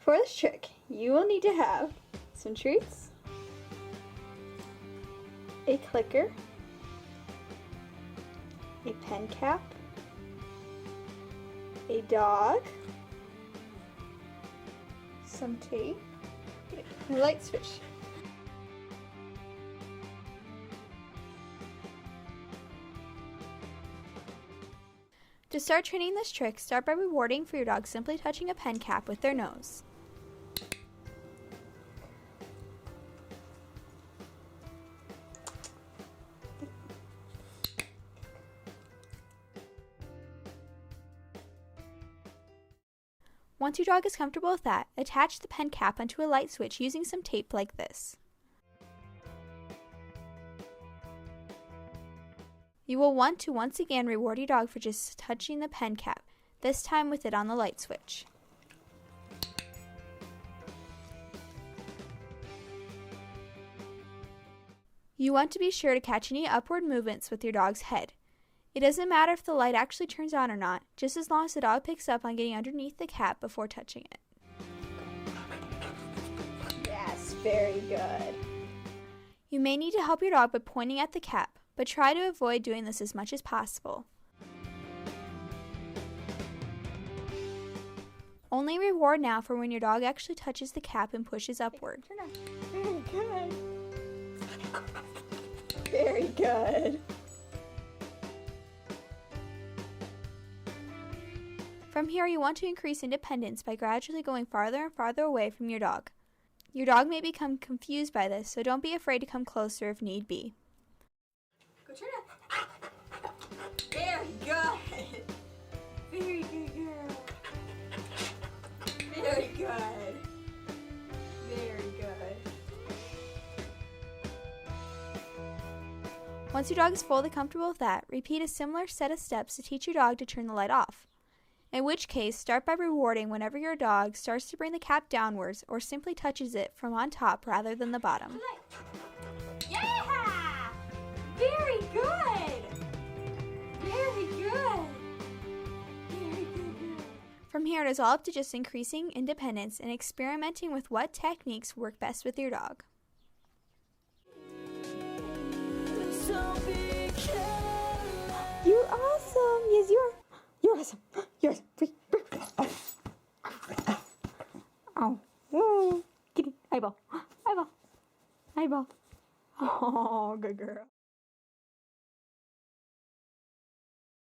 For this trick, you will need to have some treats, a clicker, a pen cap, a dog, some tape, and a light switch. To start training this trick, start by rewarding for your dog simply touching a pen cap with their nose. Once your dog is comfortable with that, attach the pen cap onto a light switch using some tape like this. You will want to once again reward your dog for just touching the pen cap, this time with it on the light switch. You want to be sure to catch any upward movements with your dog's head. It doesn't matter if the light actually turns on or not, just as long as the dog picks up on getting underneath the cap before touching it. Yes, very good. You may need to help your dog by pointing at the cap, but try to avoid doing this as much as possible. Only reward now for when your dog actually touches the cap and pushes upward. Very good. Very good. From here, you want to increase independence by gradually going farther and farther away from your dog. Your dog may become confused by this, so don't be afraid to come closer if need be. Go Trina! Very good! Very good girl! Very good! Very good! Once your dog is fully comfortable with that, repeat a similar set of steps to teach your dog to turn the light off. In which case, start by rewarding whenever your dog starts to bring the cap downwards or simply touches it from on top rather than the bottom. Yeah! Very good! Very good! Very good. From here, it is all up to just increasing independence and experimenting with what techniques work best with your dog. You're awesome! Yes, you are. You're awesome. You're awesome. Oh, kitty. Eyeball. Eyeball. Eyeball. Oh, good girl.